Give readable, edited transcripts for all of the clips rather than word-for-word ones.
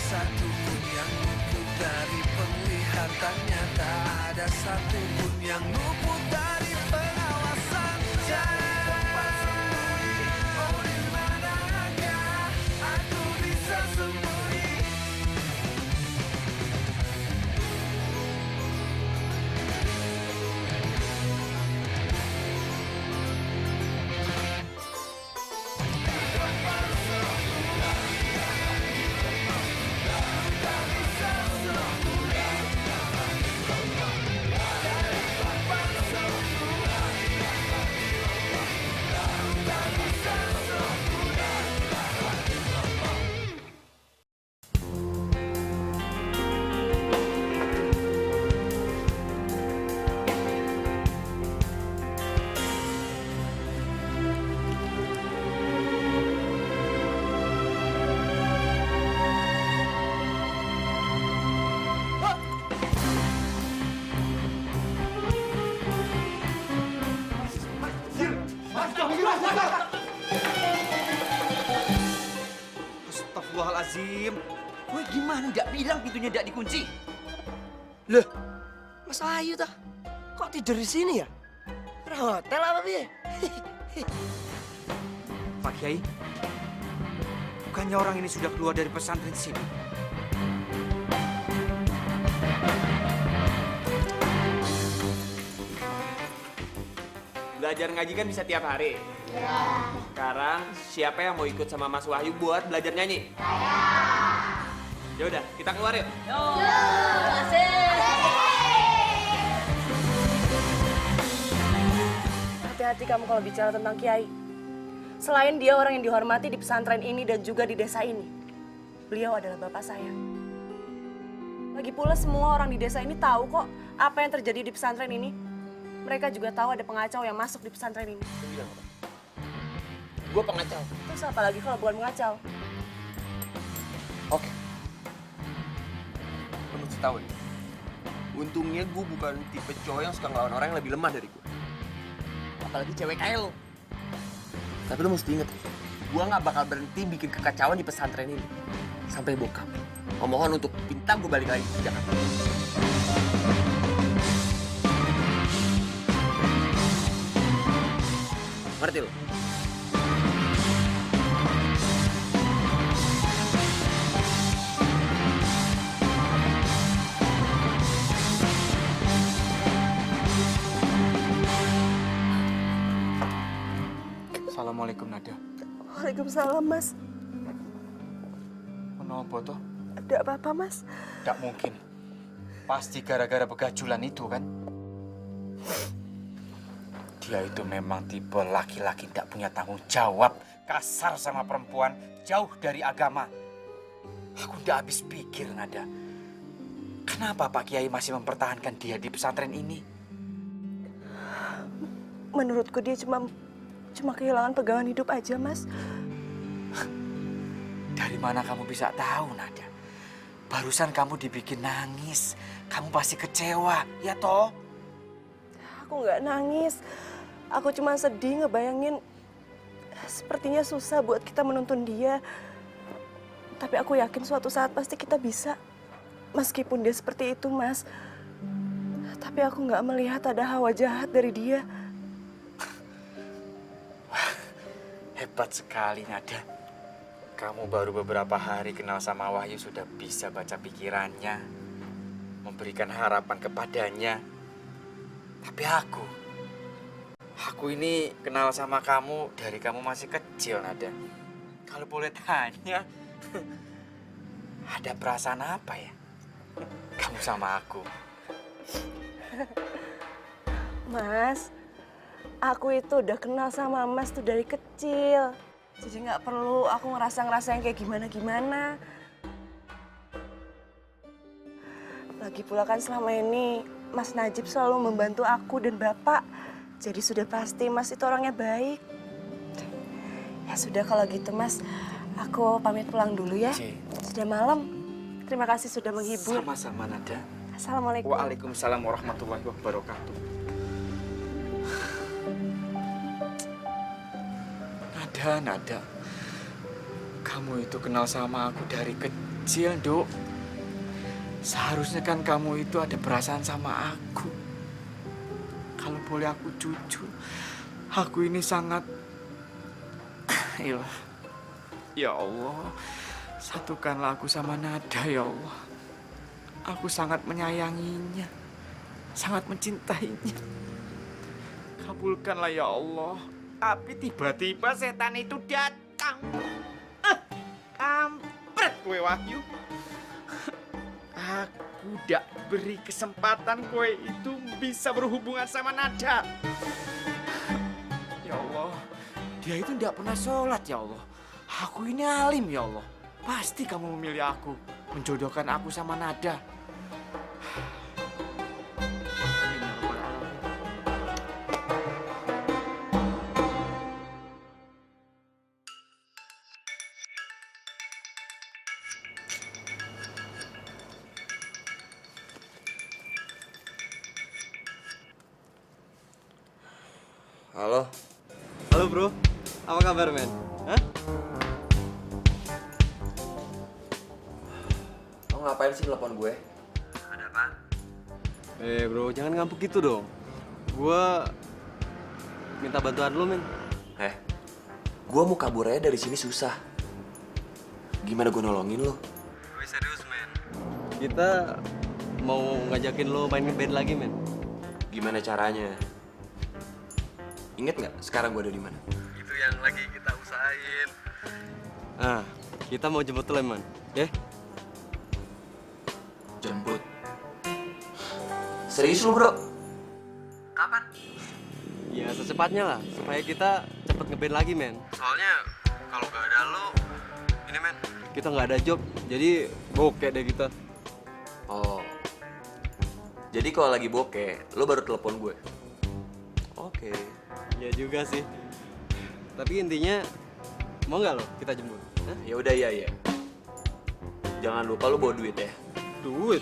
satupun yang luput dari penglihatannya, tak ada satupun yang luput dari pengawasan. Cari tempat sembunyi, oh di manakah aku bisa sembunyi? Astagfirullahaladzim. Gue gimana nggak bilang pintunya nggak dikunci? Loh, Mas Ayu tah? Kok tidur di sini ya? Hotel apa piye? Pak Kiai, bukannya orang ini sudah keluar dari pesantren sini? Belajar ngaji kan bisa tiap hari. Ya. Sekarang siapa yang mau ikut sama Mas Wahyu buat belajar nyanyi? Saya. Ya udah, kita keluar yuk. Hati-hati kamu kalau bicara tentang Kiai. Selain dia orang yang dihormati di pesantren ini dan juga di desa ini, beliau adalah bapak saya. Lagi pula semua orang di desa ini tahu kok apa yang terjadi di pesantren ini. Mereka juga tahu ada pengacau yang masuk di pesantren ini. Gue pengacau. Terus apa lagi kalau bukan pengacau? Oke. Lo mesti tahu nih. Untungnya gue bukan tipe cowok yang suka ngelawan orang yang lebih lemah dari gue. Apalagi cewek kayak lo. Tapi lo mesti inget, gue gak bakal berhenti bikin kekacauan di pesantren ini. Sampai bokap memohon untuk minta gue balik lagi ke Jakarta. Ngerti lo? Assalamualaikum Nada. Waalaikumsalam, Mas. Kenapa toh? Ada apa-apa, Mas? Tidak mungkin. Pasti gara-gara begajulan itu kan? Dia itu memang tipe laki-laki tidak punya tanggung jawab, kasar sama perempuan, jauh dari agama. Aku tidak habis pikir, Nada. Kenapa Pak Kiai masih mempertahankan dia di pesantren ini? Menurutku dia cuma kehilangan pegangan hidup aja, Mas. Dari mana kamu bisa tahu, Nada? Barusan kamu dibikin nangis. Kamu pasti kecewa, ya toh? Aku nggak nangis. Aku cuma sedih ngebayangin sepertinya susah buat kita menuntun dia. Tapi aku yakin suatu saat pasti kita bisa. Meskipun dia seperti itu, Mas. Tapi aku nggak melihat ada hawa jahat dari dia. Hebat sekali, Nada. Kamu baru beberapa hari kenal sama Wahyu sudah bisa baca pikirannya, memberikan harapan kepadanya. Tapi aku ini kenal sama kamu dari kamu masih kecil, Nada. Kalau boleh tanya, ada perasaan apa ya kamu sama aku? Mas, aku itu udah kenal sama Mas tuh dari kecil. Jadi nggak perlu aku ngerasa yang kayak gimana-gimana. Lagi pula kan selama ini Mas Najib selalu membantu aku dan Bapak. Jadi sudah pasti Mas itu orangnya baik. Ya sudah kalau gitu Mas, aku pamit pulang dulu ya. Sudah malam. Terima kasih sudah menghibur. Sama-sama, Nada. Assalamualaikum. Waalaikumsalam warahmatullahi wabarakatuh. Nada, kamu itu kenal sama aku dari kecil. kecil, Dok. Seharusnya kan kamu itu ada perasaan sama aku. Kalau boleh aku jujur, aku ini sangat... Ya Allah, satukanlah aku sama Nada, ya Allah. Aku sangat menyayanginya, sangat mencintainya. Kabulkanlah ya Allah. Tapi tiba-tiba setan itu datang. Kampret kowe Wahyu. Aku tidak beri kesempatan kowe itu bisa berhubungan sama Nada. Ya Allah, dia itu tidak pernah sholat ya Allah. Aku ini alim ya Allah. Pasti kamu memilih aku, menjodohkan aku sama Nada. Halo. Halo bro, apa kabar men? Hah? Lo ngapain sih telepon gue? Bro, jangan ngambek gitu dong. Gua minta bantuan lo men. Gue mau kabur aja dari sini susah. Gimana gue nolongin lo? Gue serius men. Kita mau ngajakin lo main band lagi men. Gimana caranya? Ingat nggak sekarang gue ada di mana? Itu yang lagi kita usahain. Ah, kita mau jemput lo man, ya? Jemput. Serius lu bro? Kapan? Ya secepatnya lah, supaya kita cepet ngeband lagi men. Soalnya kalau gak ada lo, ini men, kita nggak ada job, jadi bokeh deh kita. Oh. Jadi kalau lagi bokeh, lo baru telepon gue. Oke. Ya juga sih. Tapi intinya mau nggak lo kita jemput? Hah? Ya udah ya. Jangan lupa lo bawa duit ya. Duit?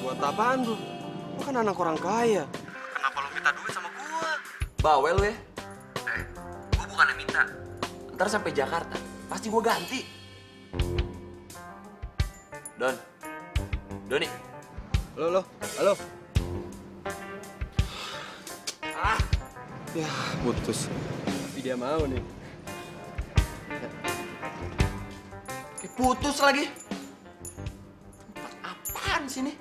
Buat apaan bro? Lo kan anak orang kaya. Kenapa lo minta duit sama gua? Bawel lo ya. Gue bukannya minta. Ntar sampai Jakarta, pasti gue ganti. Doni. Halo. Ya, putus. Tapi dia mau nih. Putus lagi. Apaan sih ini?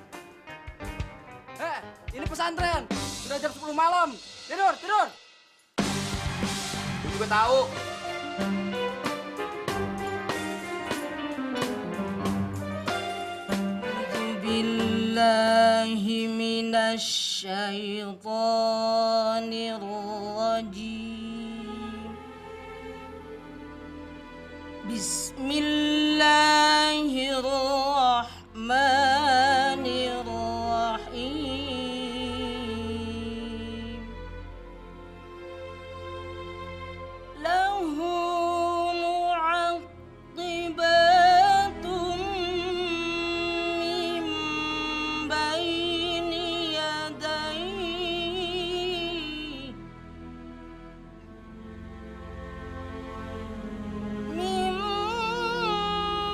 Ini pesantren. Sudah jam 10 malam. Tidur. Gue juga tahu. Billahi minasyaitonir rajim. Bismillahirrahmanirrahim. Lahu mu'aqibatun min baini yadayhi min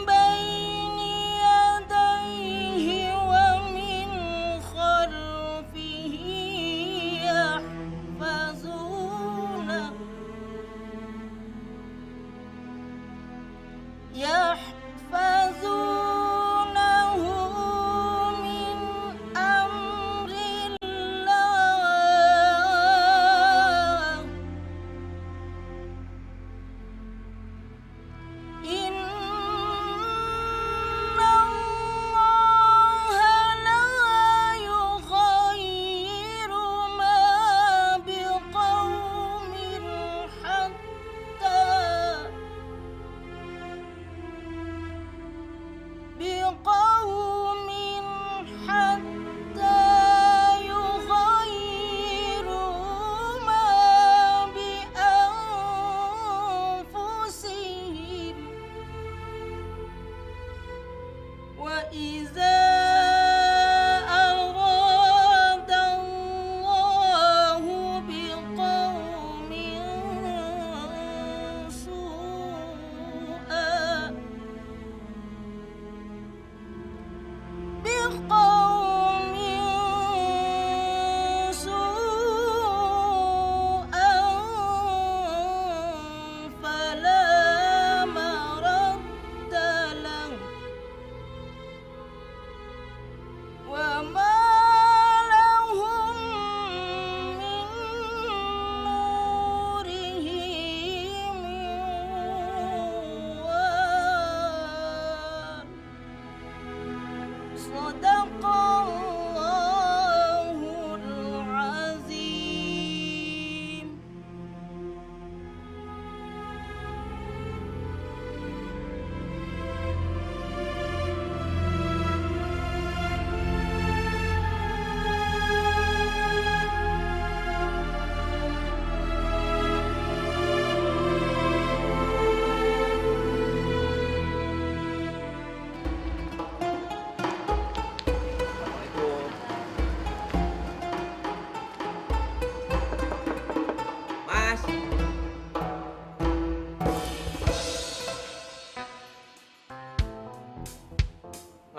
baini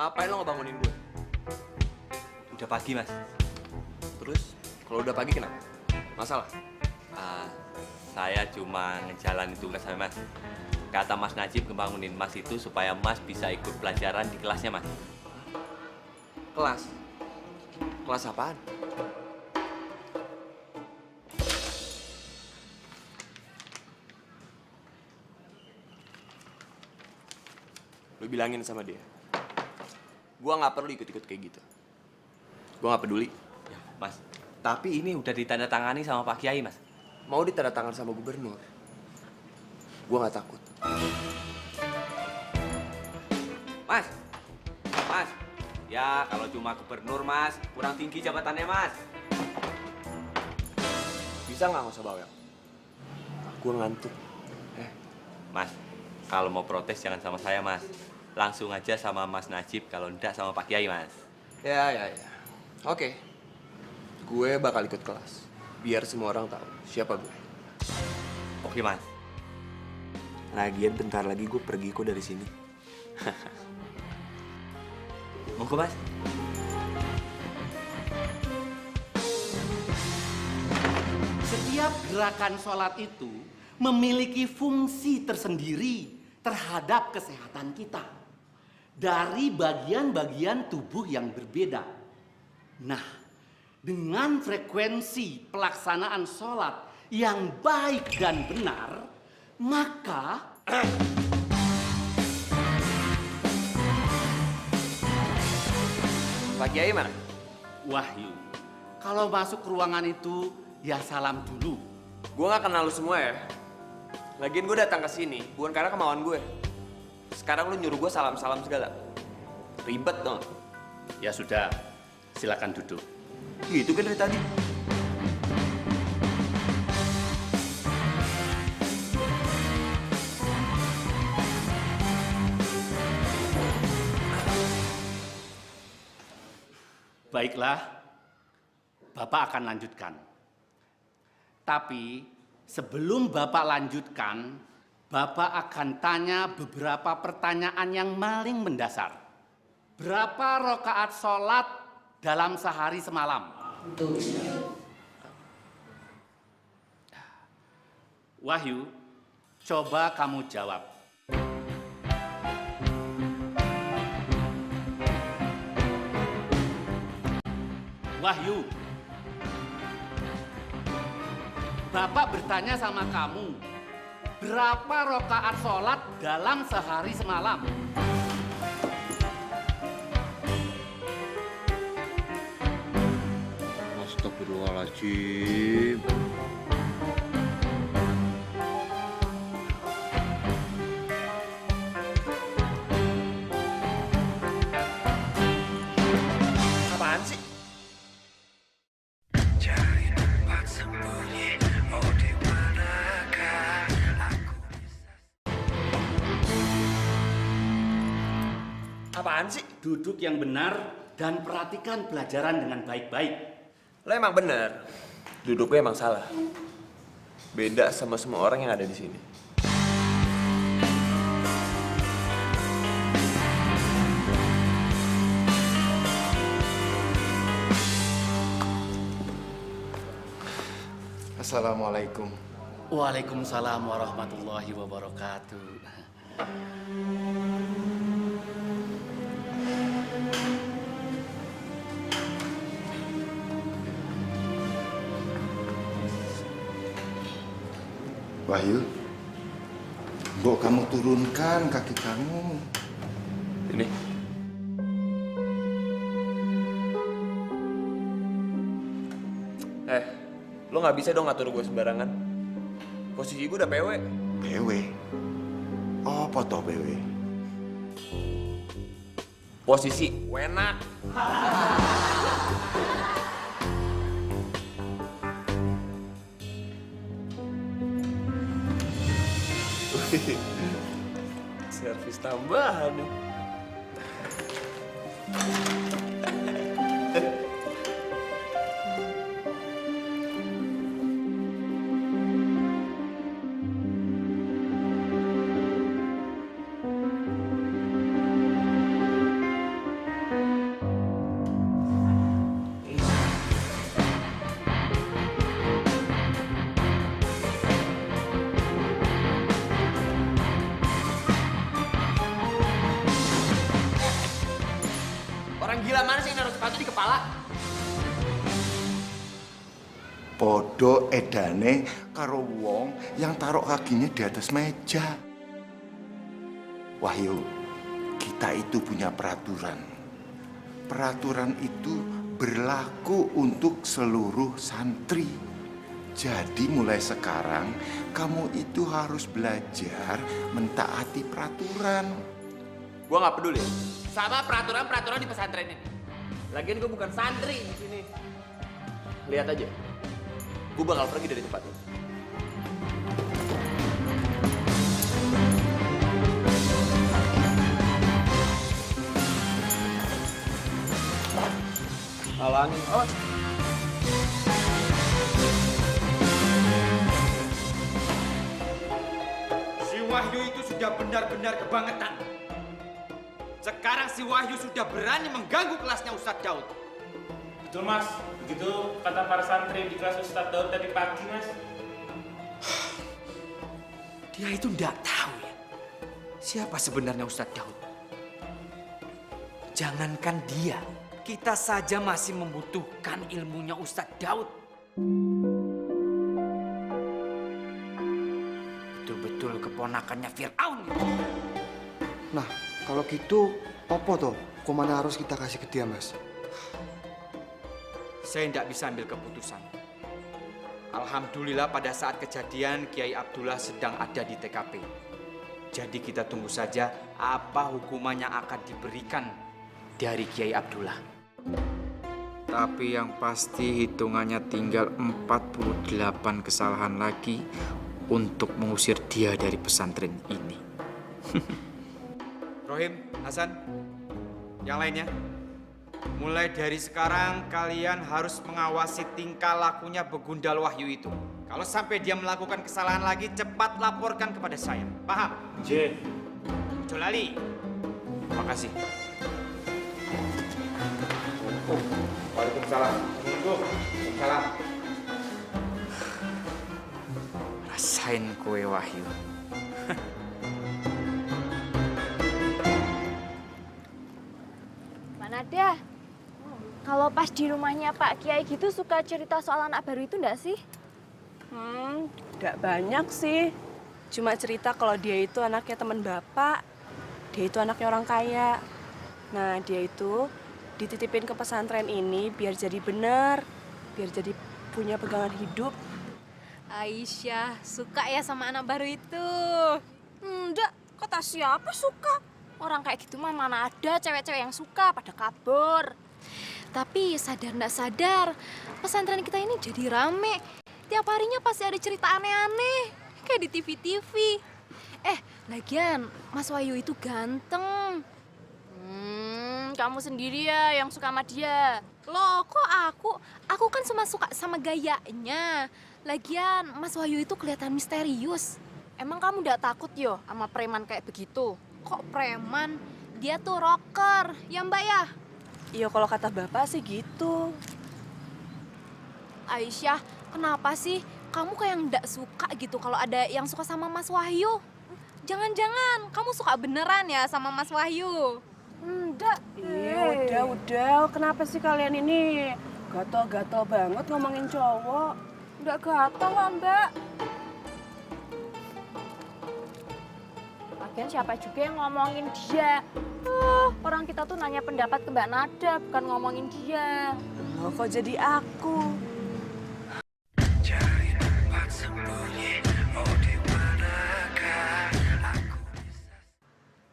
Ngapain lo ngebangunin gue? Udah pagi, Mas. Terus, kalau udah pagi kenapa? Masalah? Saya cuma ngejalanin tugas saya, Mas. Kata Mas Najib ngebangunin Mas itu supaya Mas bisa ikut pelajaran di kelasnya, Mas. Kelas? Kelas apaan? Lu bilangin sama dia. Gua nggak perlu ikut-ikut kayak gitu. Gua nggak peduli. Ya, Mas. Tapi ini udah ditandatangani sama Pak Kiai, Mas. Mau ditandatangan sama gubernur. Gua nggak takut. Mas. Mas. Ya, kalau cuma gubernur, Mas, kurang tinggi jabatannya, Mas. Bisa nggak usah bawel? Gua ngantuk. Mas, kalau mau protes jangan sama saya, Mas. Langsung aja sama Mas Najib, kalau enggak sama Pak Kiai, Mas. Ya. Oke. Gue bakal ikut kelas. Biar semua orang tahu siapa gue. Oke, Mas. Lagian bentar lagi gue pergi kok dari sini. Monggo, Mas. Setiap gerakan sholat itu memiliki fungsi tersendiri terhadap kesehatan kita dari bagian-bagian tubuh yang berbeda. Nah, dengan frekuensi pelaksanaan sholat yang baik dan benar, maka Pak Kiai mana? Wahyu, kalau masuk ke ruangan itu ya salam dulu. Gue gak kenal lu semua ya. Lagian gue datang ke sini bukan karena kemauan gue. Sekarang lu nyuruh gue salam-salam segala. Ribet dong. Ya sudah, silakan duduk. Gitu kan dari tadi. Baiklah, Bapak akan lanjutkan. Tapi sebelum Bapak lanjutkan, Bapak akan tanya beberapa pertanyaan yang paling mendasar. Berapa rakaat sholat dalam sehari semalam? Wahyu, coba kamu jawab. Wahyu, Bapak bertanya sama kamu, berapa rakaat sholat dalam sehari semalam? Astagfirullahaladzim. Apaan sih? Cari tempat sembunyi, oh di manakah aku bisa. Apaan sih? Duduk yang benar dan perhatikan pelajaran dengan baik-baik. Lo emang bener. Duduk gue emang salah. Beda sama semua orang yang ada di sini. Assalamualaikum. Waalaikumsalam warahmatullahi wabarakatuh. Wahyu, Mbok kamu turunkan kaki kamu. Ini. Lo nggak bisa dong ngatur gue sembarangan. Posisi gue udah PW. PW. Oh, foto PW. Posisi enak. Servis tambahan nih. kepala. Podo edane karo wong yang taruh kakinya di atas meja. Wahyu, kita itu punya peraturan. Peraturan itu berlaku untuk seluruh santri. Jadi mulai sekarang kamu itu harus belajar mentaati peraturan. Gua nggak peduli sama peraturan-peraturan di pesantren ini. Lagian gue bukan santri di sini. Lihat aja, gue bakal pergi dari tempat ini. Halangin. Oh. Si Wahyu itu sudah benar-benar kebangetan. Sekarang si Wahyu sudah berani mengganggu kelasnya Ustadz Daud. Betul mas, begitu kata para santri di kelas Ustadz Daud tadi pagi mas. Dia itu tidak tahu ya siapa sebenarnya Ustadz Daud. Jangankan dia, kita saja masih membutuhkan ilmunya Ustadz Daud. Betul-betul keponakannya Fir'aun. Nah, kalau gitu, apa toh? Kemana harus kita kasih ke dia, Mas? Saya tidak bisa ambil keputusan. Alhamdulillah pada saat kejadian Kiai Abdullah sedang ada di TKP. Jadi kita tunggu saja apa hukumannya akan diberikan dari Kiai Abdullah. Tapi yang pasti hitungannya tinggal 48 kesalahan lagi untuk mengusir dia dari pesantren ini. Rohim, Hasan, yang lainnya. Mulai dari sekarang kalian harus mengawasi tingkah lakunya Begundal Wahyu itu. Kalau sampai dia melakukan kesalahan lagi, cepat laporkan kepada saya. Paham? J. Jolali. Makasih. Waalaikumsalam. Waalaikumsalam. Rasain kue Wahyu. Mana dah? Kalau pas di rumahnya Pak Kiai gitu suka cerita soal anak baru itu enggak sih? Nggak banyak sih. Cuma cerita kalau dia itu anaknya teman bapak. Dia itu anaknya orang kaya. Nah, dia itu dititipin ke pesantren ini biar jadi benar. Biar jadi punya pegangan hidup. Aisyah suka ya sama anak baru itu. Enggak, kata siapa suka? Orang kayak gitu mah mana ada cewek-cewek yang suka, pada kabur. Tapi sadar nggak sadar, pesantren kita ini jadi rame. Tiap harinya pasti ada cerita aneh-aneh, kayak di TV-TV. Lagian Mas Wahyu itu ganteng. Kamu sendiri ya yang suka sama dia. Loh, kok aku? Aku kan cuma suka sama gayanya. Lagian Mas Wahyu itu kelihatan misterius. Emang kamu nggak takut yo sama preman kayak begitu? Kok preman? Dia tuh rocker, ya Mbak ya? Iya, kalau kata bapak sih gitu. Aisyah, kenapa sih kamu kayak nggak suka gitu kalau ada yang suka sama Mas Wahyu? Jangan-jangan kamu suka beneran ya sama Mas Wahyu? Enggak. Udah. Kenapa sih kalian ini gatel-gatel banget ngomongin cowok? Nggak gatel lah, Mbak. Lagian siapa juga yang ngomongin dia? Orang kita tuh nanya pendapat ke Mbak Nada, bukan ngomongin dia. Loh, kok jadi aku? Cari tempat sembunyi, oh di manakah aku bisa.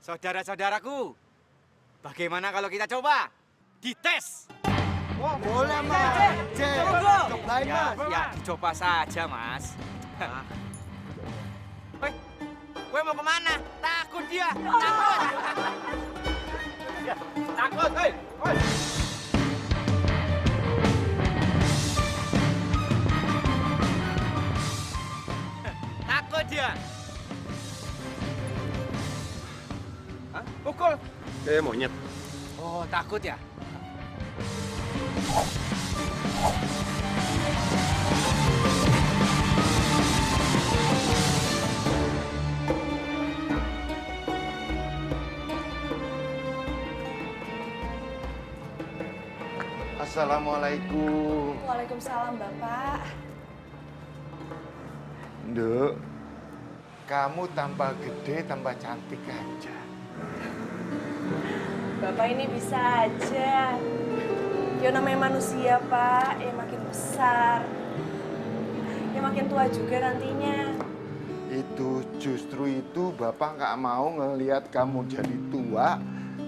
Saudara-saudaraku, bagaimana kalau kita coba dites? Wah, boleh, Mas. Cobain, Mas. Ya, dicoba saja, Mas. Woi, gue mau kemana? Takut dia, takut. Takut, hei. Takut dia. Hah? Pukul. Monyet. Oh, takut ya? Assalamualaikum. Waalaikumsalam, Bapak. Nduk, kamu tambah gede, tambah cantik aja. Bapak ini bisa aja. Ya namanya manusia, Pak. Ya makin besar. Ya makin tua juga nantinya. Justru itu Bapak nggak mau ngelihat kamu jadi tua,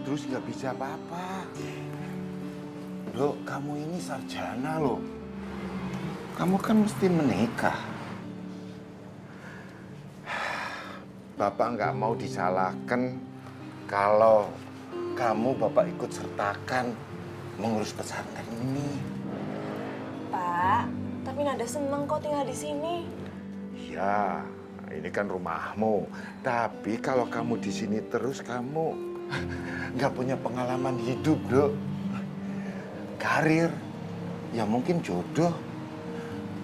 terus nggak bisa apa-apa. Loh, kamu ini sarjana loh. Kamu kan mesti menikah. Bapak nggak mau disalahkan kalau kamu Bapak ikut sertakan mengurus pesantren ini. Pak, tapi Nada seneng kok tinggal di sini. Ya, ini kan rumahmu. Tapi kalau kamu di sini terus, kamu nggak punya pengalaman hidup, Dok. Karir, ya mungkin jodoh.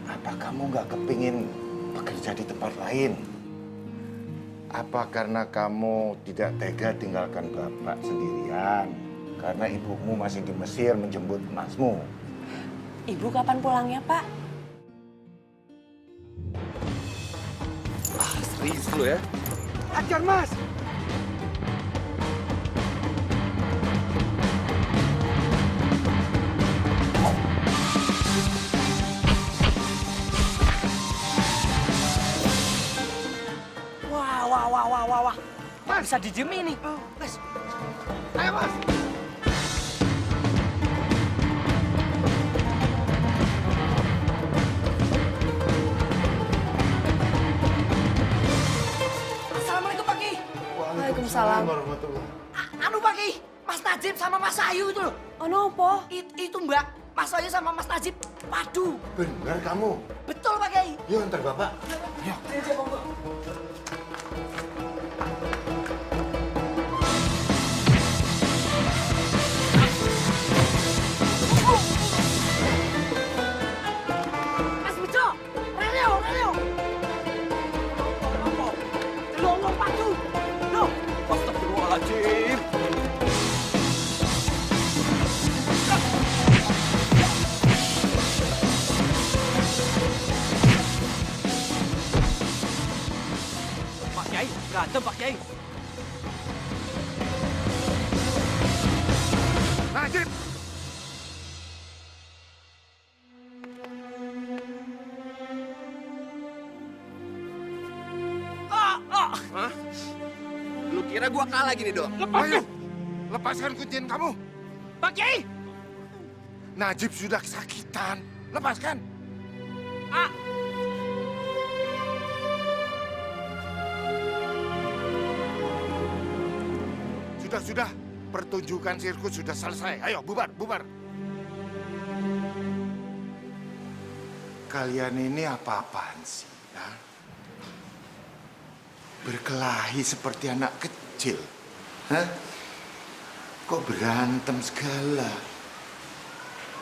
Apa kamu nggak kepingin bekerja di tempat lain? Apa karena kamu tidak tega tinggalkan Bapak sendirian? Karena ibumu masih di Mesir menjemput emasmu. Ibu kapan pulangnya, Pak? Serius lu ya? Ajar, Mas! Wah. Bisa dijemi nih. Mas. Ayo, Mas! Assalamualaikum, Pak Ki. Waalaikumsalam. Anu, Pak Ki. Mas Najib sama Mas Ayu itu loh. Oh, nopo? Itu, Mbak. Mas Ayu sama Mas Najib padu. Benar kamu? Betul, Pak Kiai. Yuk, antar Bapak. Yuk. Mas Bejo, Releo. Longong padu. Loh, Astagfirullahaladzim. Pak Kiai, berantem Pak Kiai. Najib! Hah? Lu kira gua kalah gini, Dok? Ayo, lepaskan kuncian kamu. Pak Kiai! Najib sudah kesakitan. Lepaskan. Sudah. Pertunjukan sirkus sudah selesai. Ayo, bubar. Kalian ini apa-apaan sih? Ya? Berkelahi seperti anak kecil. Hah? Kok berantem segala?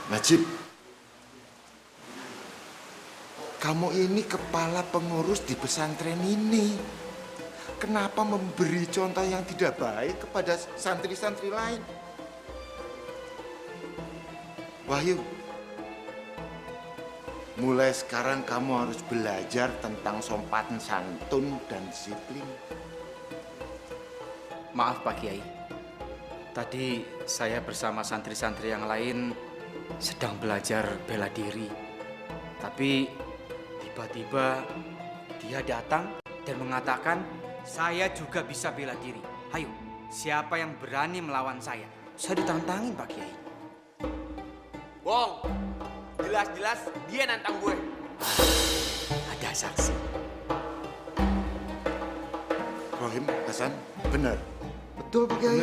Najib, kamu ini kepala pengurus di pesantren ini. Kenapa memberi contoh yang tidak baik kepada santri-santri lain? Wahyu, mulai sekarang kamu harus belajar tentang sopan santun dan disiplin. Maaf Pak Kiai, tadi saya bersama santri-santri yang lain sedang belajar bela diri. Tapi tiba-tiba dia datang dan mengatakan, saya juga bisa bela diri. Hayo, siapa yang berani melawan saya? Saya ditantangin Pak Kiai. Bohong. Jelas-jelas dia nantang gue. Ada saksi. Rohim, Hasan, benar. Betul Pak Kiai.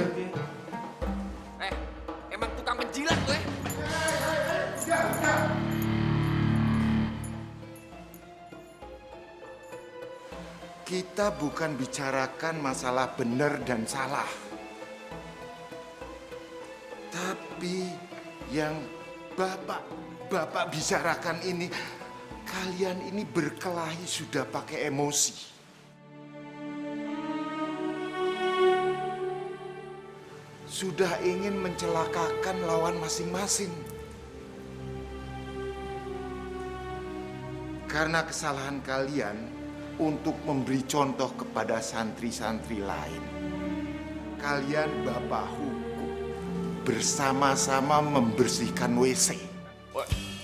Emang tukang penjilat gue. Kita bukan bicarakan masalah benar dan salah. Tapi yang Bapak bicarakan ini, kalian ini berkelahi sudah pakai emosi. Sudah ingin mencelakakan lawan masing-masing. karena kesalahan kalian untuk memberi contoh kepada santri-santri lain. Kalian bapak hukum bersama-sama membersihkan WC.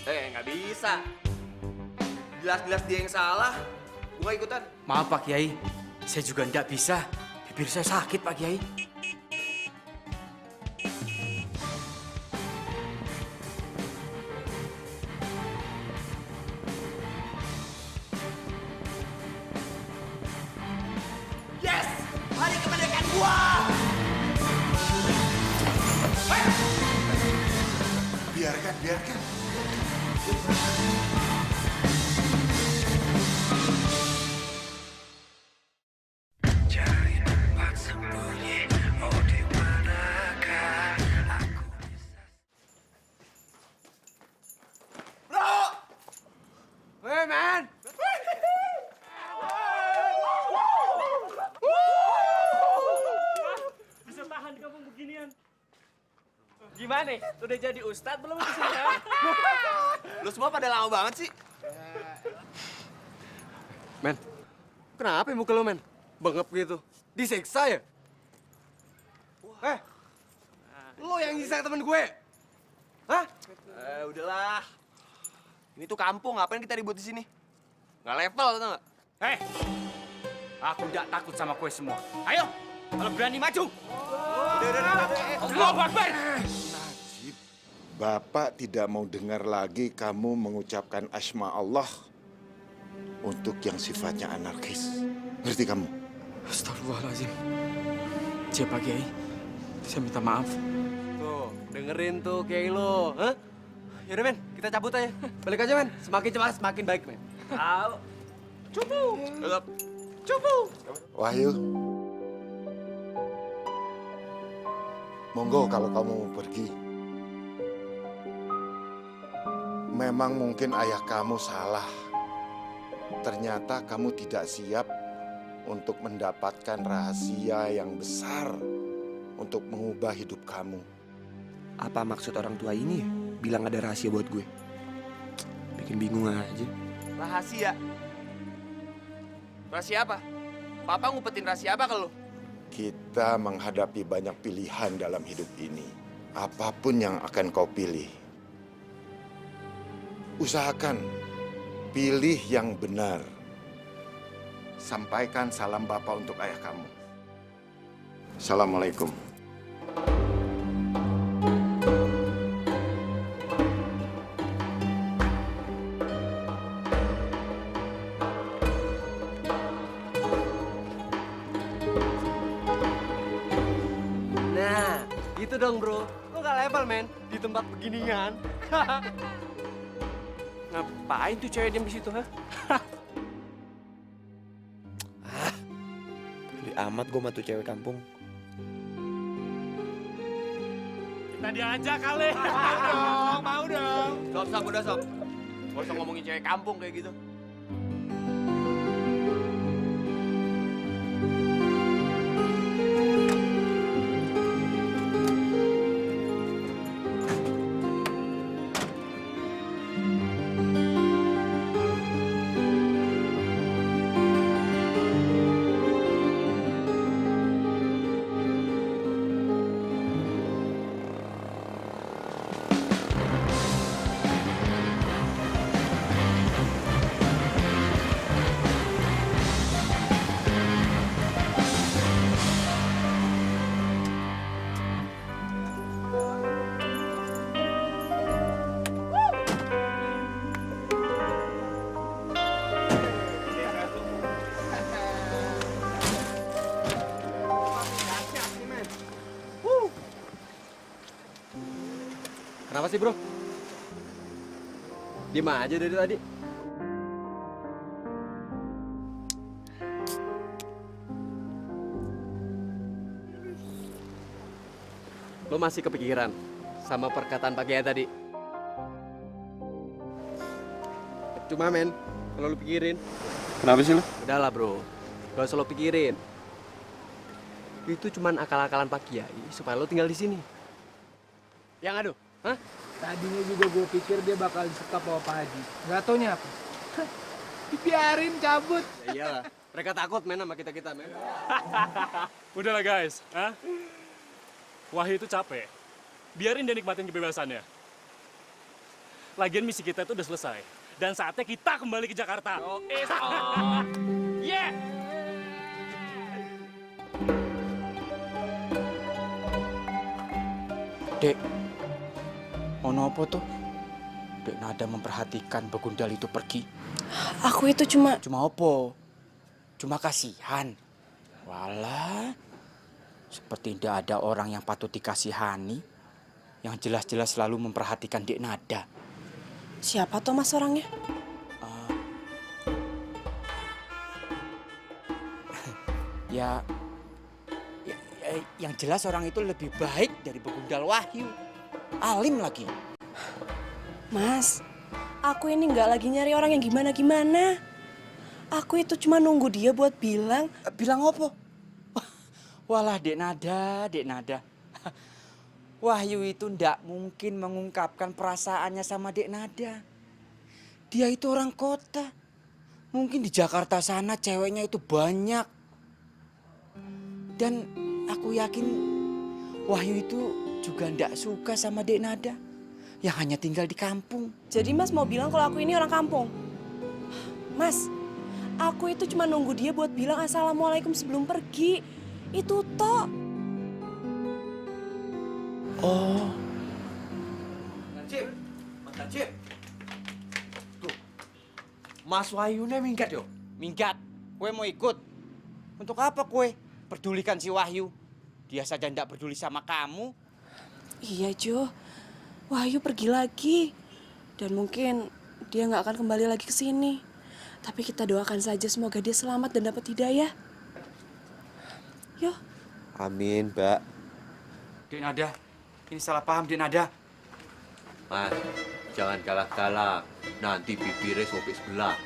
Nggak bisa. Jelas-jelas dia yang salah. Gua nggak ikutan. Maaf Pak Kiai, saya juga nggak bisa. Bibir saya sakit Pak Kiai. Yes! Hari kemerdekaan gua! Biarkan, biarkan. Cari tempat sembunyi, oh di manakah aku bisa. Bro! Hey, man! Bisa tahan kamu beginian. Gimana? Udah jadi ustadz belum di sini? Lu semua pada lama banget sih. Men, kenapa ya muka lo, men? Bengep gitu. Disiksa ya? Lo yang nyiksa temen gue? Hah? Udahlah. Ini tuh kampung, ngapain kita ribut di sini? Nggak level, tau nggak? Hei, aku nggak takut sama kue semua. Ayo, kalau berani maju. Allahu Akbar. Najib, Bapak tidak mau dengar lagi kamu mengucapkan asma Allah untuk yang sifatnya anarkis. Ngerti kamu? Astagfirullahaladzim. Siap Pak Kiai, saya minta maaf. Tuh, dengerin tuh Kiai lo. Hah? Yaudah, men, kita cabut aja. Balik aja, men. Semakin cepat, semakin baik, men. Tahu. Cupu. Tetap. Cupu. Wahyu. Monggo kalau kamu mau pergi. Memang mungkin ayah kamu salah. Ternyata kamu tidak siap untuk mendapatkan rahasia yang besar untuk mengubah hidup kamu. Apa maksud orang tua ini ya? Bilang ada rahasia buat gue. Bikin bingung aja. Rahasia? Rahasia apa? Papa ngumpetin rahasia apa ke lu? Kita menghadapi banyak pilihan dalam hidup ini. Apapun yang akan kau pilih, usahakan pilih yang benar. Sampaikan salam Bapak untuk ayah kamu. Assalamualaikum. Nah, gitu dong, bro. Lo gak level, men. Di tempat beginian. Ngapain tuh cewek diam di situ, ha? Geli amat gue sama tuh cewek kampung. Kita diajak kali. Mau dong, mau dong. Sob, udah sob. Gak usah ngomongin cewek kampung kayak gitu. Kenapa sih, bro? Diem aja dari tadi. Lo masih kepikiran sama perkataan Pak Kiai tadi? Cuma, men, kalau lo pikirin. Kenapa sih lo? Udahlah, bro. Gak usah lo pikirin. Itu cuman akal-akalan Pak Kiai supaya lo tinggal di sini. Yang aduh, hah? Tadinya juga gue pikir dia bakal disekap sama Pak Haji. Gak taunya apa. Dibiarin cabut. Ya iyalah, mereka takut men sama kita-kita men. Udahlah guys, Wahyu itu capek. Biarin dia nikmatin kebebasannya. Lagian misi kita itu udah selesai. Dan saatnya kita kembali ke Jakarta. Yeah! Dek, ono apa tuh? Dek Nada memperhatikan begundal itu pergi. Aku itu cuma... Cuma apa? Cuma kasihan. Walah, seperti tidak ada orang yang patut dikasihani, yang jelas-jelas selalu memperhatikan Dek Nada. Siapa tuh mas orangnya? Yang jelas orang itu lebih baik dari begundal Wahyu. Alim lagi. Mas, aku ini nggak lagi nyari orang yang gimana-gimana. Aku itu cuma nunggu dia buat bilang. Bilang apa? Walah Dek Nada. Wahyu itu ndak mungkin mengungkapkan perasaannya sama Dek Nada. Dia itu orang kota. Mungkin di Jakarta sana ceweknya itu banyak. Dan aku yakin Wahyu itu juga ndak suka sama Dek Nada yang hanya tinggal di kampung. Jadi mas mau bilang kalau aku ini orang kampung? Mas, aku itu cuma nunggu dia buat bilang assalamualaikum sebelum pergi. Itu toh. Oh. Mas Najib. Tuh, Mas Wahyunya minggat yo. Minggat? Kue mau ikut? Untuk apa kue? Pedulikan si Wahyu. Dia saja ndak peduli sama kamu. Iya Jo, Wahyu pergi lagi. Dan mungkin dia nggak akan kembali lagi ke sini. Tapi kita doakan saja semoga dia selamat dan dapat hidayah. Yo. Amin, Mbak. Dek Nada, ini salah paham Dek Nada. Mas, jangan galak-galak. Nanti bibirnya sobek sebelah.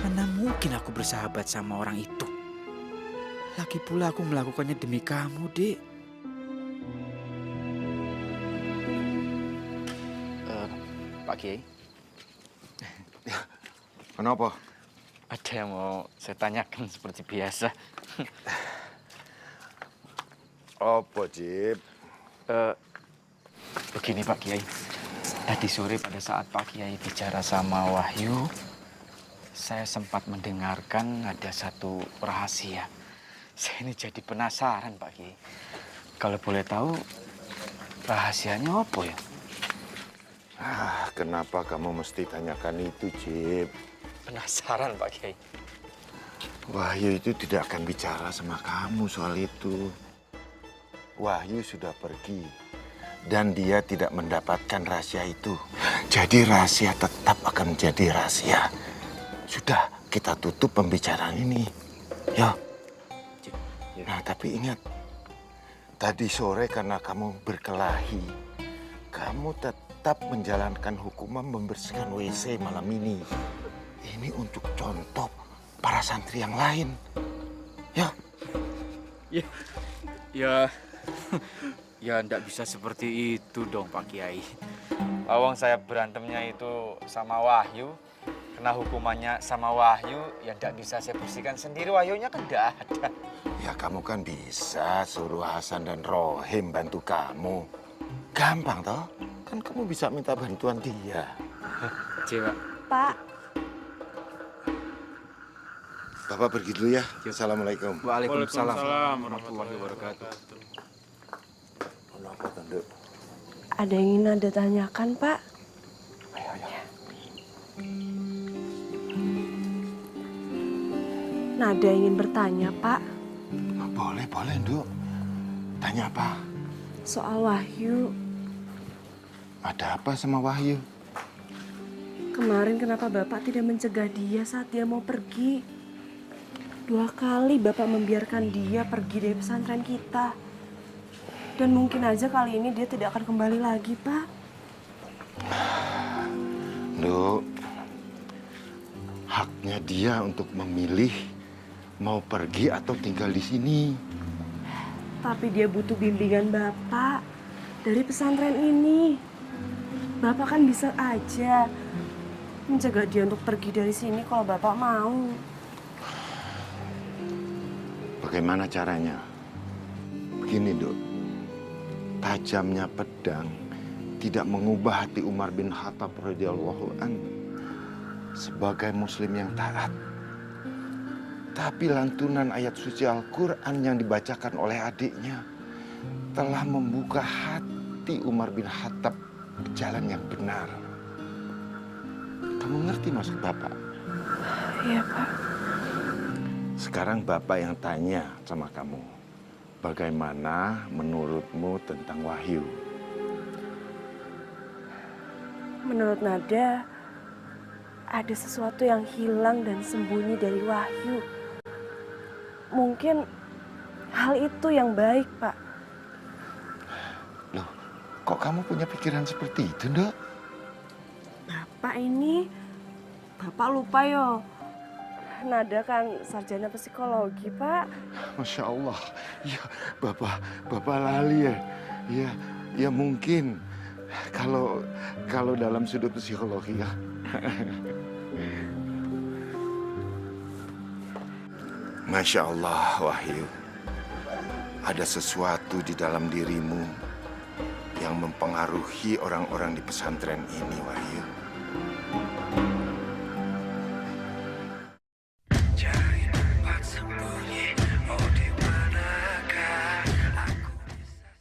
Mana mungkin aku bersahabat sama orang itu? Lagi pula aku melakukannya demi kamu, Dek. Pak Kiai. Kenapa? Ada yang mau saya tanyakan seperti biasa. Apa, Jip? Begini Pak Kiai. Tadi sore pada saat Pak Kiai bicara sama Wahyu, saya sempat mendengarkan ada satu rahasia. Saya ini jadi penasaran Pak Kiai. Kalau boleh tahu, rahasianya apa ya? Kenapa kamu mesti tanyakan itu, Jip? Penasaran Pak Kiai. Wahyu itu tidak akan bicara sama kamu soal itu. Wahyu sudah pergi dan dia tidak mendapatkan rahasia itu. Jadi rahasia tetap akan menjadi rahasia. Sudah, kita tutup pembicaraan ini. Ya. Nah, tapi ingat, tadi sore karena kamu berkelahi, kamu tetap menjalankan hukuman membersihkan WC malam ini. Ini untuk contoh para santri yang lain. Ya. Ya ndak bisa seperti itu dong Pak Kiai. Awang saya berantemnya itu sama Wahyu, kena hukumannya sama Wahyu, ya ndak bisa saya bersihkan sendiri, Wahyunya kan ndak ada. Ya kamu kan bisa suruh Hasan dan Rohim bantu kamu. Gampang toh? Kan kamu bisa minta bantuan dia. Cewek. Pak. Bapak pergi dulu ya. Assalamualaikum. Waalaikumsalam warahmatullahi wabarakatuh. Kenapa, Tanduk? Ada yang ingin Nada tanyakan, Pak? Ayo. Nada ingin bertanya, Pak. Boleh, Nduk. Tanya apa? Soal Wahyu. Ada apa sama Wahyu? Kemarin kenapa Bapak tidak mencegah dia saat dia mau pergi? 2 kali Bapak membiarkan dia pergi dari pesantren kita. Dan mungkin aja kali ini dia tidak akan kembali lagi, Pak. Nduk, haknya dia untuk memilih mau pergi atau tinggal di sini. Tapi dia butuh bimbingan Bapak dari pesantren ini. Bapak kan bisa aja menjaga dia untuk pergi dari sini kalau Bapak mau. Bagaimana caranya? Begini, Dok. Tajamnya pedang tidak mengubah hati Umar bin Khattab radhiyallahu an sebagai muslim yang taat. Tapi lantunan ayat suci Al-Quran yang dibacakan oleh adiknya telah membuka hati Umar bin Khattab ke jalan yang benar. Kamu ngerti maksud Bapak? Iya, Pak. Sekarang Bapak yang tanya sama kamu. Bagaimana menurutmu tentang Wahyu? Menurut Nada, ada sesuatu yang hilang dan sembunyi dari Wahyu. Mungkin hal itu yang baik, Pak. Loh, kok kamu punya pikiran seperti itu, Dok? Bapak ini, Bapak lupa yo. Nada kan sarjana psikologi, Pak. Masya Allah, ya Bapak lali ya. Ya mungkin kalau dalam sudut psikologi ya. Masya Allah, Wahyu. Ada sesuatu di dalam dirimu yang mempengaruhi orang-orang di pesantren ini, Wahyu. Cari tempat sembunyi, oh di manakah aku bisa.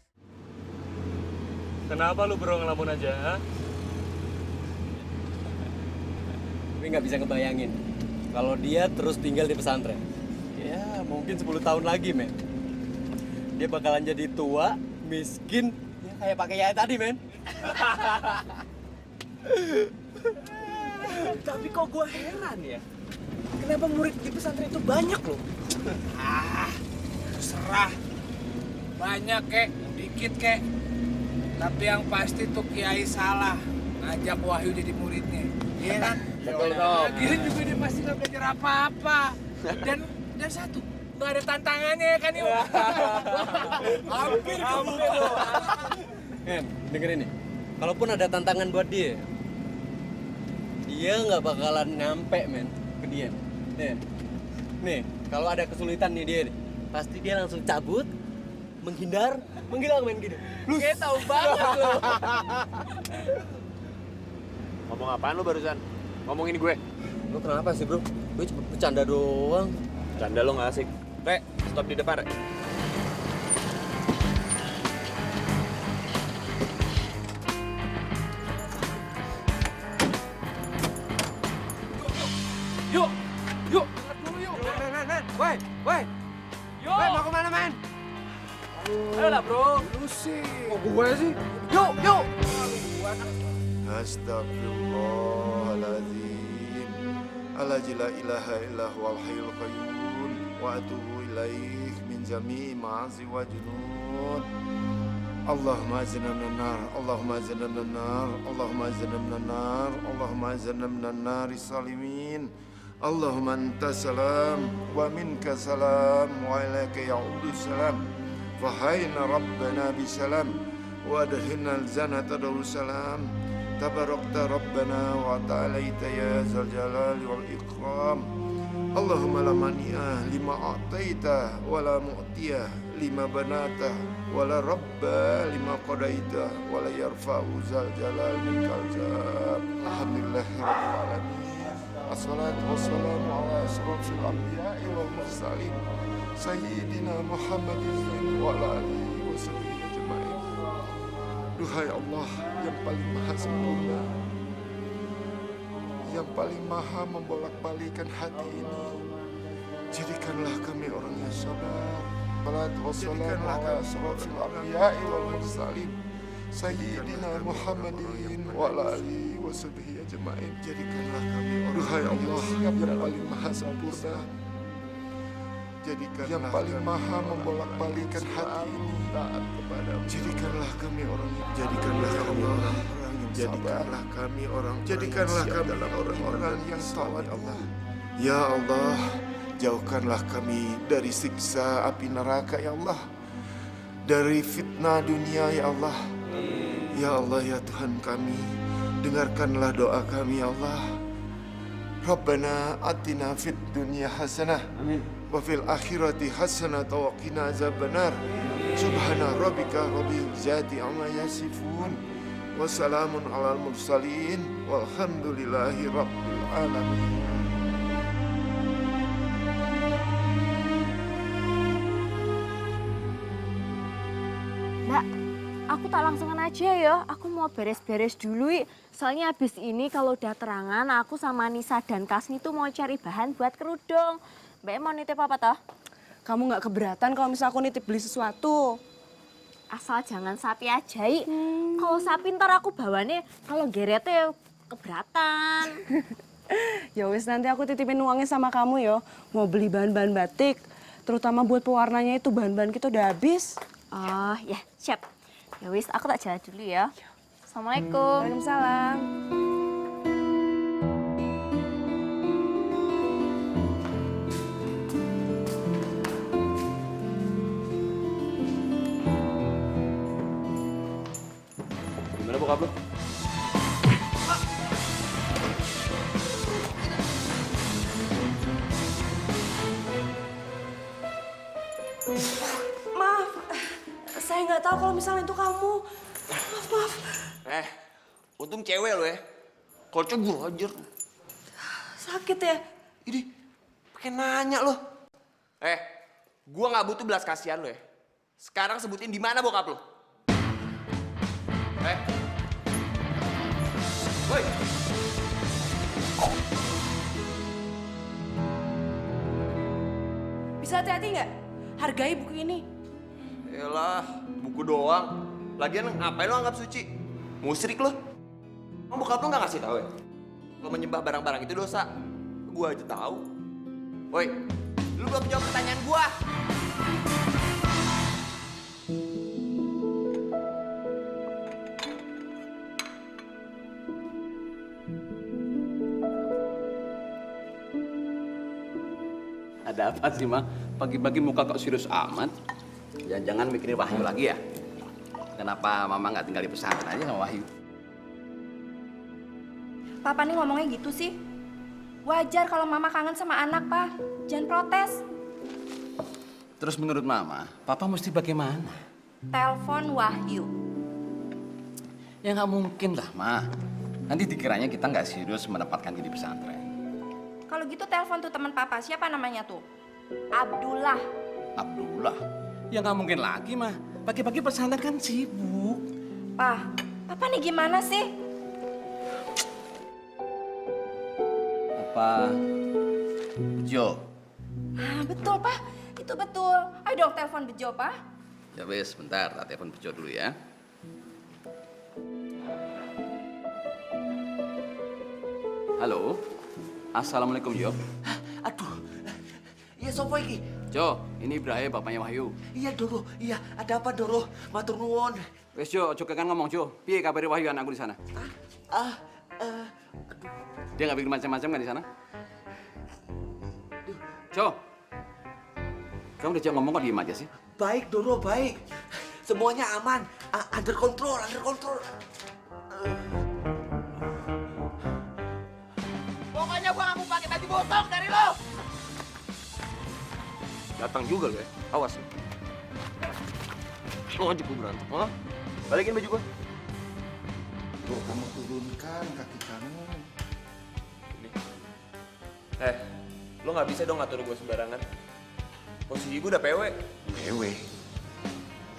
Kenapa lu bro ngelamun aja, ha? Gue nggak bisa ngebayangin kalau dia terus tinggal di pesantren. Ya mungkin 10 tahun lagi, men. Dia bakalan jadi tua, miskin, ya kayak pakai Yaya tadi, men. Tapi kok gue heran ya, kenapa murid di pesantren itu banyak loh? Terserah. Banyak kek, dikit kek. Tapi yang pasti tuh Kiai salah ngajak Wahyu jadi muridnya. Iya kan? Betul, Tom. Lagian juga dia pasti nggak belajar apa-apa. Dan satu, nggak ada tantangannya ya kan, yuk. Hampir kamu. Men, dengerin nih. Kalaupun ada tantangan buat dia nggak bakalan nyampe, men, ke dia. Nih, kalau ada kesulitan nih dia, pasti dia langsung cabut, menghindar, menghilang, men, gitu. Lu kayak tahu banget lu. Ngomong apaan lu barusan? Ngomongin gue. Lu kenapa sih, bro? Gue cuma bercanda doang. Canda lu nggak asik. Re, stop di depan, Re. Yuk, yuk, dekat dulu yuk. Men. Woi. Yuk. Woi, mau kemana, men? Ayo lah bro. Lu sih. Kok gue sih? Yuk. Astagfirullahaladzim. Alladzi la ilaha illa huwal hayyul qayyum wa atubu ilaih min jami'i ma'azi wa junun. Allahumma azina minan nar, Allahumma azina minan nar, Allahumma azina minan nar, Allahumma azina minan nari salimin. Allahumma anta salam wa minka salam wa ilaika ya'udu salam. Fahayna rabbana bisalam wa adkhilna al-jannata darussalam. Tabarakta rabbana wa ta'alaita ya zal jalali wal ikram. Allahumma la mani'ah lima a'taita wa la mu'tiyah lima banata wa la rabba lima qadaita wa la yarfa'u zal jalal minkal jab. Alhamdulillahi rabbil alamin. Assalatu wassalamu ala asrafil anbiya'i wal mursalin Sayyidina Muhammadin wa ala alihi wa sahbihi ajma'in. Duhai Allah yang paling maha sempurna, yang paling maha membolak-balikan hati ini, jadikanlah kami orang yang sabar. Salatu wassalamu ala asrafil anbiya'i wal mursalin Sayyidina Muhammadin wa ala alihi wa sahbihi ajma'in. Jadikanlah kami orang Duhai Allah yang paling maha sempurna, jadikanlah yang paling maha membolak-balikan hati ini, jadikanlah kami orang yang jadikanlah kami orang-orang yang taat Allah. Ya Allah, jauhkanlah kami dari siksa api neraka ya Allah, dari fitnah dunia ya Allah. Ya Allah ya Tuhan kami, dengarkanlah doa kami ya Allah. Rabbana atina fid dunya hasanah. Amin. Wa fil akhirati hasanah wa qina azabannar. Subhana rabbika rabbil izzati amma yasifun. Wa salamun alal mursalin. Walhamdulillahi rabbil alamin. Mbak, aku tak langsungan aja ya. Aku mau beres-beres dulu. Soalnya habis ini kalau udah terangan, aku sama Nisa dan Kasni tuh mau cari bahan buat kerudung. Mbak mau nitip apa toh? Kamu nggak keberatan kalau misal aku nitip beli sesuatu? Asal jangan sapi aja. Kalau sapi ntar aku bawane, kalau gerete keberatan. Ya wis, nanti aku titipin uangnya sama kamu ya. Mau beli bahan-bahan batik, terutama buat pewarnanya itu bahan-bahan kita udah habis. Oh ya, siap. Ya wis, aku tak jalan dulu ya. Assalamualaikum. Waalaikumsalam. Gimana bokap lu? Maaf, saya nggak tahu kalau misalnya itu kamu. Maaf. Untung cewek lo ya. Kalau cowok gue hajar. Sakit ya? Ini pakai nanya lo. Gue nggak butuh belas kasihan lo ya. Sekarang sebutin di mana bokap lo. Woi. Bisa hati-hati nggak? Hargai buku ini. Yalah, buku doang. Lagian ngapain lo anggap suci? Musrik lo. Emang bokap lo nggak ngasih tahu ya? Lo menyembah barang-barang itu dosa. Gue aja tahu. Woi, lu belum jawab pertanyaan gua. Ada apa sih, Ma? Pagi-pagi muka kok serius amat? Jangan-jangan mikirin Wahyu lagi ya? Kenapa Mama nggak tinggal di pesantren aja sama Wahyu? Papa nih ngomongnya gitu sih. Wajar kalau Mama kangen sama anak, Pak. Jangan protes. Terus menurut Mama, Papa mesti bagaimana? Telepon Wahyu. Ya nggak mungkin lah, Ma. Nanti dikiranya kita nggak serius menempatkan diri di pesantren. Kalau gitu telepon tuh teman Papa. Siapa namanya tuh? Abdullah. Abdullah? Ya nggak mungkin lagi, Ma. Pagi-pagi pesantren kan sibuk. Papa nih gimana sih? Apa Bejo? Betul, Pak. Itu betul. Ayo dong telepon Bejo, Pak. Ya wes, bentar, tak telepon Bejo dulu ya. Halo, assalamualaikum Jo. Aduh, iya sopo iki? Jo, ini Ibrahim, bapaknya Wahyu. Iya Doro, iya ada apa Doro? Matur nuwun. Wes Jo, ojo kan ngomong Jo. Piye kabari Wahyu anakku di sana? Dia nggak bikin macam-macam kan di sana? Jo, kamu diajak ngomong kok diem aja sih? Baik Doro, baik. Semuanya aman, under control, under control. Pokoknya gua nggak mau pakai baju botok dari lo. Datang juga lo ya, awas. Lo ngajak gua berantem, ha? Balikin baju gua. Tuh, kamu turunkan kaki kamu. Lo nggak bisa dong ngatur gue sembarangan. Posisi gue udah PW. PW?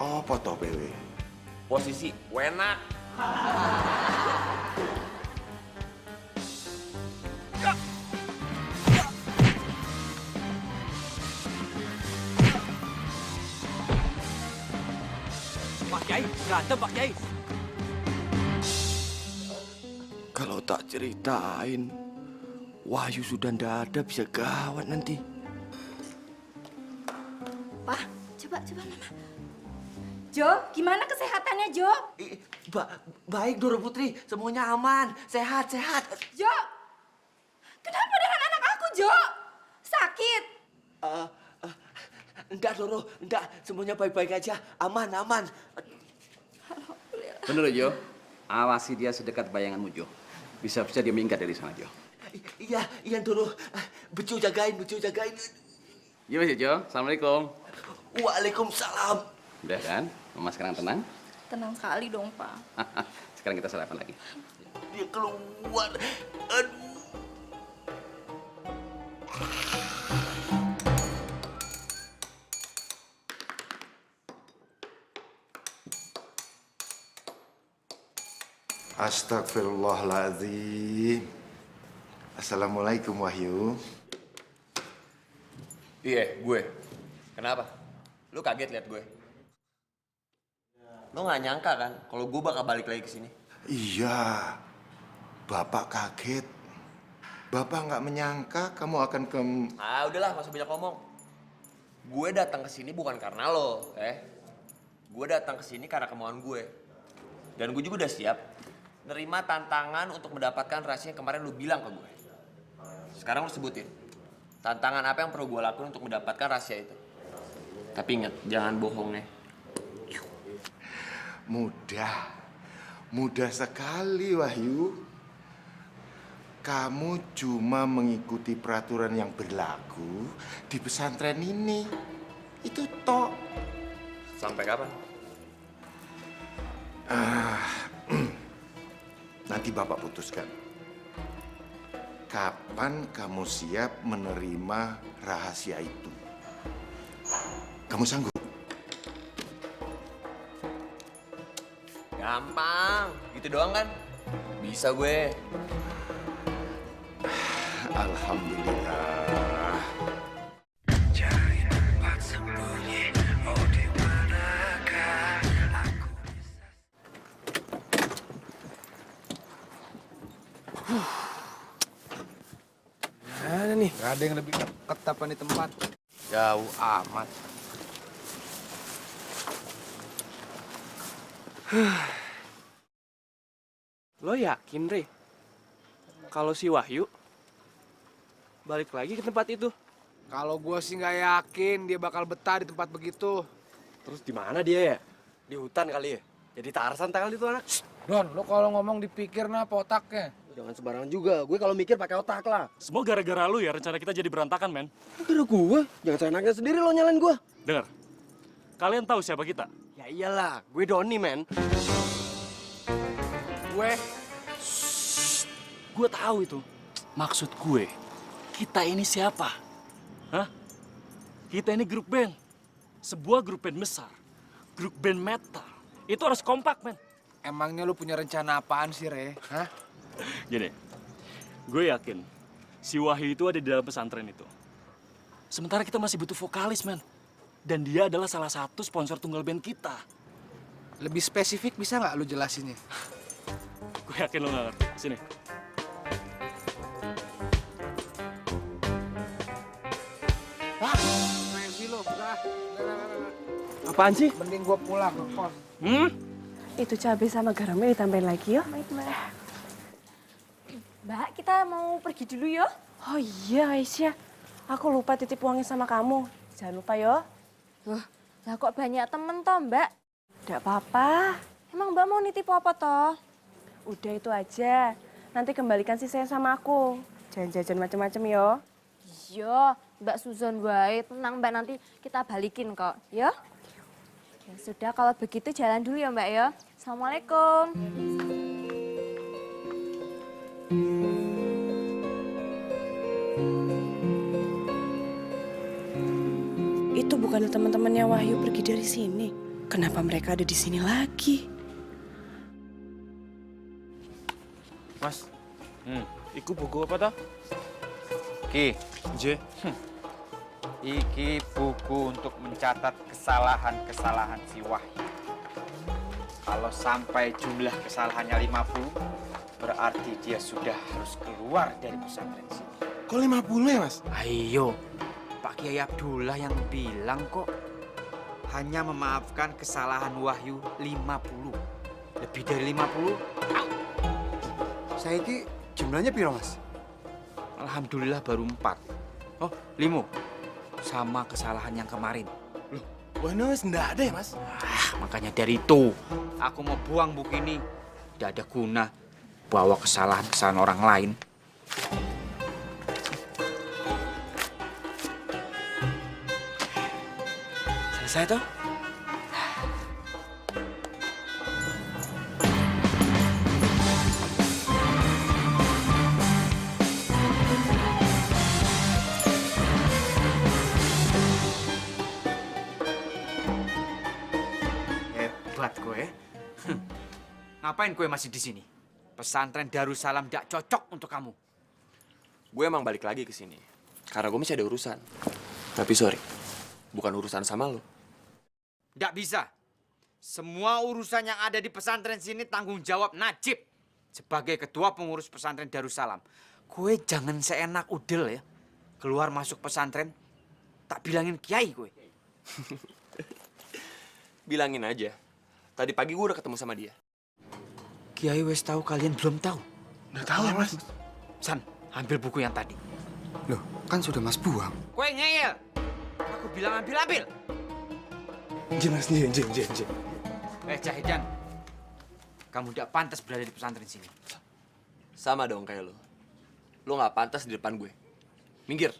Apa toh PW? Posisi wena. Pak Kiai, berantem Pak Kiai. Kalau tak ceritain, Wahyu sudah ndak ada, bisa gawat nanti. Pak, coba Mama. Jo, gimana kesehatannya Jo? Baik Doro Putri, semuanya aman, sehat. Jo, kenapa dengan anak aku Jo? Sakit? Enggak Doro, enggak. Semuanya baik-baik aja, aman. Bener Jo, Awasi dia sedekat bayanganmu, Jo. Bisa-bisa dia minggat dari sana, Jo. Iya, Doro. Becu jagain. Gimana sih, Jo? Assalamualaikum. Waalaikumsalam. Udah kan? Mama sekarang tenang? Tenang sekali dong, Pak. Sekarang kita sarapan lagi. Dia keluar. Aduh. Astagfirullahaladzim. Assalamualaikum, Wahyu. Iya, gue. Kenapa? Lu kaget liat gue? Lu nggak nyangka kan kalau gue bakal balik lagi ke sini? Iya, Bapak kaget. Bapak nggak menyangka kamu akan ke... Ah, udahlah, nggak usah banyak ngomong. Gue datang ke sini bukan karena lo, Gue datang ke sini karena kemauan gue. Dan gue juga udah siap nerima tantangan untuk mendapatkan rahasia yang kemarin lu bilang ke gue. Sekarang lu sebutin, tantangan apa yang perlu gue lakuin untuk mendapatkan rahasia itu. Tapi ingat, jangan bohong ya. Mudah sekali, Wahyu. Kamu cuma mengikuti peraturan yang berlaku di pesantren ini. Itu tok. Sampai kapan? Nanti Bapak putuskan. Kapan kamu siap menerima rahasia itu? Kamu sanggup? Gampang, gitu doang kan? Bisa gue. Alhamdulillah. Cari tempat sembunyi, oh di manakah aku Ada nih, gak ada yang lebih deket apa nih tempat. Jauh amat. Lo yakin, Re? Kalau si Wahyu balik lagi ke tempat itu? Kalau gue sih nggak yakin dia bakal betah di tempat begitu. Terus di mana dia ya? Di hutan kali ya? Jadi Tarzan kali itu anak. Don, lo kalau ngomong dipikir nah otaknya. Jangan sembarangan juga. Gue kalau mikir pakai otak lah. Semua gara-gara lu ya rencana kita jadi berantakan, men. Gara gue? Jangan seenaknya sendiri lo nyalain gue. Dengar, kalian tahu siapa kita? Ya iyalah, gue Doni, men. Gue tahu itu. Maksud gue, kita ini siapa? Hah? Kita ini grup band. Sebuah grup band besar. Grup band metal. Itu harus kompak, men. Emangnya lu punya rencana apaan sih, Re? Hah? Gini, gue yakin si Wahyu itu ada di dalam pesantren itu. Sementara kita masih butuh vokalis, men. Dan dia adalah salah satu sponsor tunggal band kita. Lebih spesifik bisa nggak lu jelasinnya? Gue yakin lo nggak ngerti. Sini. Messi lo, udah. Apaan sih? Mending gua pulang ke kos. Itu cabai sama garamnya ditambahin lagi ya. Baik, Mbak. Mbak, kita mau pergi dulu ya? Oh iya, Aisyah. Aku lupa titip uangnya sama kamu. Jangan lupa ya. Lah kok banyak temen toh, Mbak? Nggak apa-apa. Emang Mbak mau nitip apa toh? Udah itu aja. Nanti kembalikan sisanya sama aku. Jangan jajan macam-macam ya. Iya, Mbak Suzon wae. Tenang Mbak, nanti kita balikin kok, ya? Ya sudah, kalau begitu jalan dulu ya Mbak ya. Assalamualaikum. Itu bukannya teman-temannya Wahyu pergi dari sini. Kenapa mereka ada di sini lagi? Mas, iku buku apa toh? Ki, J. Iki buku untuk mencatat kesalahan-kesalahan si Wahyu. Kalau sampai jumlah kesalahannya 50, berarti dia sudah harus keluar dari pesantren sini. kok 50 ya, Mas? Ayo, Pak Kiai Abdullah yang bilang kok hanya memaafkan kesalahan Wahyu 50. Lebih dari 50, Saya ini jumlahnya piro, Mas? alhamdulillah baru 4. Oh, 5. Sama kesalahan yang kemarin. Wah, wis ndak ada ya, Mas? Makanya dari itu, aku mau buang buku ini Tidak ada guna bawa kesalahan-kesalahan orang lain. Selesai toh? Hebat gue. Ngapain gue masih di sini? Pesantren Darussalam tidak cocok untuk kamu. Gue emang balik lagi ke sini karena gue masih ada urusan. Tapi sorry, bukan urusan sama lo. Tidak bisa. Semua urusan yang ada di pesantren sini tanggung jawab Najib. Sebagai ketua pengurus pesantren Darussalam. Gue jangan seenak udel ya. Keluar masuk pesantren, tak bilangin kiai gue. Bilangin aja. Tadi pagi gue udah ketemu sama dia. Kiai wes tahu, kalian belum tahu. Udah tahu, Mas. San, ambil buku yang tadi. Loh, kan sudah Mas buang. Gue ngeyel. Aku bilang ambil. Jin, Mas, Jin. Jahidan. Kamu tidak pantas berada di pesantren sini. Sama dong kayak lo. Lo nggak pantas di depan gue. Minggir.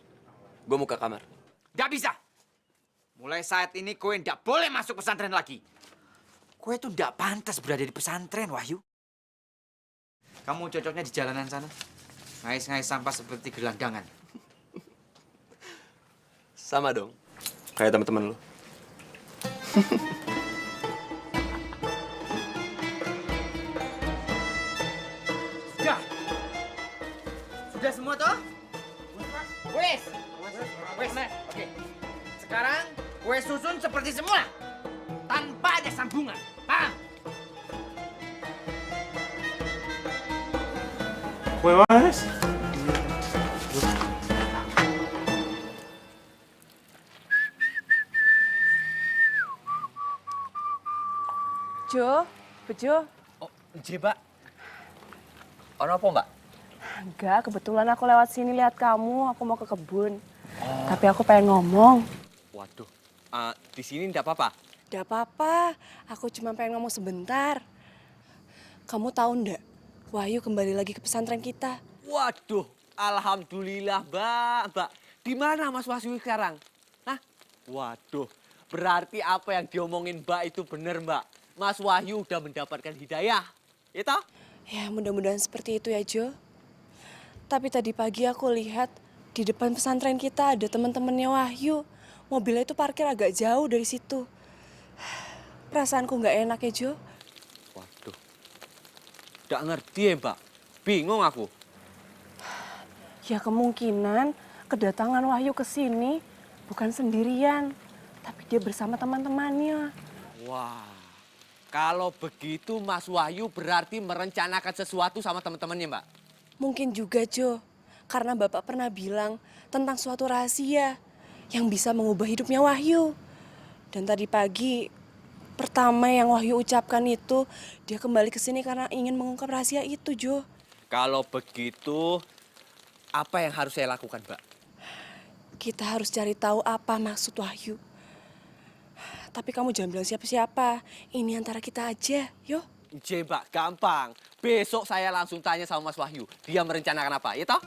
Gue mau ke kamar. Tidak bisa. Mulai saat ini kowe tidak boleh masuk pesantren lagi. Kowe itu tidak pantas berada di pesantren, Wahyu. Kamu cocoknya di jalanan sana. Ngais-ngais sampah seperti gelandangan. Sama dong. Kayak teman-teman lo. Sudah semua toh? Wes. Oke. Sekarang kue susun seperti semula. Tanpa ada sambungan. Paham? Kue Mas. Jo, Bejo. Oh, Mbak. Ono apa, Mbak? Enggak, kebetulan aku lewat sini lihat kamu, aku mau ke kebun. Tapi aku pengen ngomong. Waduh, di sini enggak apa-apa? Enggak apa-apa, aku cuma pengen ngomong sebentar. Kamu tahu enggak, Wahyu kembali lagi ke pesantren kita. Waduh, alhamdulillah, Mbak. Di mana Mas Wahyu sekarang? Hah? Waduh, berarti apa yang diomongin Mbak itu benar, Mbak. Mas Wahyu udah mendapatkan hidayah, itu? Ya, mudah-mudahan seperti itu ya, Jo. Tapi tadi pagi aku lihat di depan pesantren kita ada teman-temannya Wahyu. Mobilnya itu parkir agak jauh dari situ. Perasaanku nggak enak ya, Jo. Waduh, nggak ngerti ya, Mbak. Bingung aku. Ya kemungkinan kedatangan Wahyu ke sini bukan sendirian, tapi dia bersama teman-temannya. Wah, kalau begitu Mas Wahyu berarti merencanakan sesuatu sama teman-temannya, Mbak. Mungkin juga, Jo. Karena Bapak pernah bilang tentang suatu rahasia yang bisa mengubah hidupnya Wahyu. Dan tadi pagi, pertama yang Wahyu ucapkan itu, dia kembali ke sini karena ingin mengungkap rahasia itu, Jo. Kalau begitu, apa yang harus saya lakukan, Mbak? Kita harus cari tahu apa maksud Wahyu. Tapi kamu jangan bilang siapa-siapa. Ini antara kita aja, yuk. Mbak, gampang. Besok saya langsung tanya sama Mas Wahyu. Dia merencanakan apa, ya toh?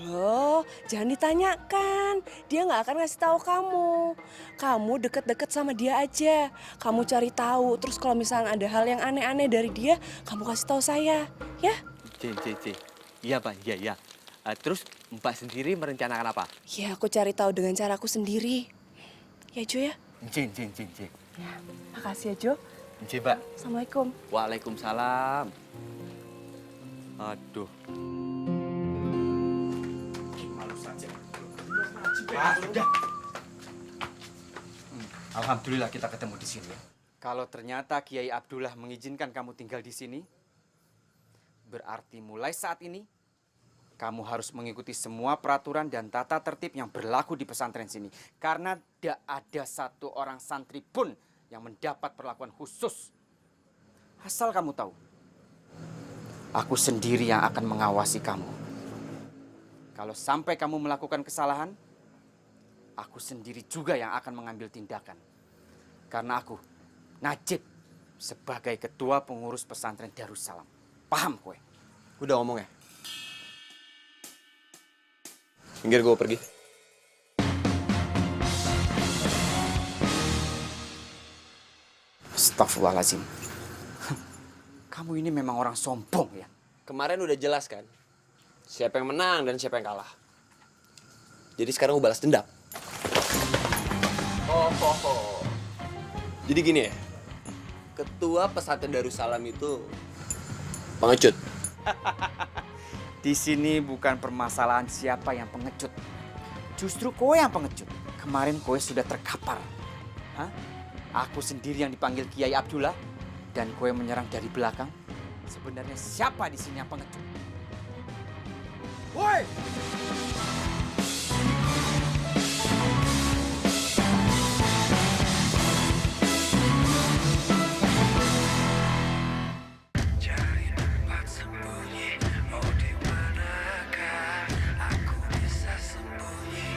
Loh, jangan ditanyakan. Dia nggak akan ngasih tahu kamu. Kamu deket-deket sama dia aja. Kamu cari tahu. Terus kalau misalnya ada hal yang aneh-aneh dari dia, kamu kasih tahu saya, ya? Iya, Pak. Iya. Terus Mbak sendiri merencanakan apa? Ya, aku cari tahu dengan caraku sendiri. Ya, Jo ya? Jin. Ya, makasih ya, Jo. Mbak. Assalamualaikum. Waalaikumsalam. Aduh. Malu saja. Sudah. Alhamdulillah kita ketemu di sini. Kalau ternyata Kiai Abdullah mengizinkan kamu tinggal di sini, berarti mulai saat ini kamu harus mengikuti semua peraturan dan tata tertib yang berlaku di pesantren sini. Karena tidak ada satu orang santri pun yang mendapat perlakuan khusus. Asal kamu tahu, aku sendiri yang akan mengawasi kamu. Kalau sampai kamu melakukan kesalahan, aku sendiri juga yang akan mengambil tindakan. Karena aku, Najib, sebagai ketua pengurus pesantren Darussalam. Paham kowe? Udah ngomong ya? Minggir, gue pergi. Astagfirullahaladzim. Kamu ini memang orang sombong ya. Kemarin udah jelas kan? Siapa yang menang dan siapa yang kalah. Jadi sekarang gue balas dendam. Jadi gini ya, ketua pesantren Darussalam itu pengecut. Di sini bukan permasalahan siapa yang pengecut. Justru kowe yang pengecut. Kemarin kowe sudah terkapar. Hah? Aku sendiri yang dipanggil Kiai Abdullah dan kowe menyerang dari belakang. Sebenarnya siapa di sini yang pengecut? Woi! Cari tempat sembunyi, oh di manakah aku bisa sembunyi?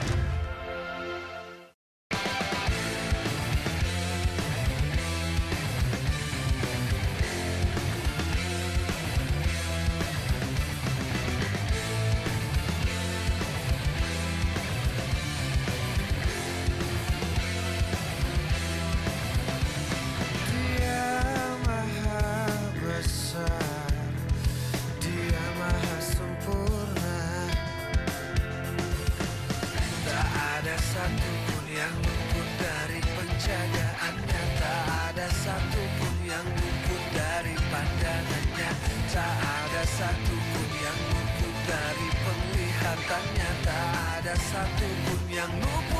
Dia maha besar, Dia maha sempurna. Tak ada satupun yang luput dari penjagaannya. Tak ada satupun yang luput dari pandangannya. Tak ada satupun yang luput dari penglihatannya. Tak ada satupun yang luput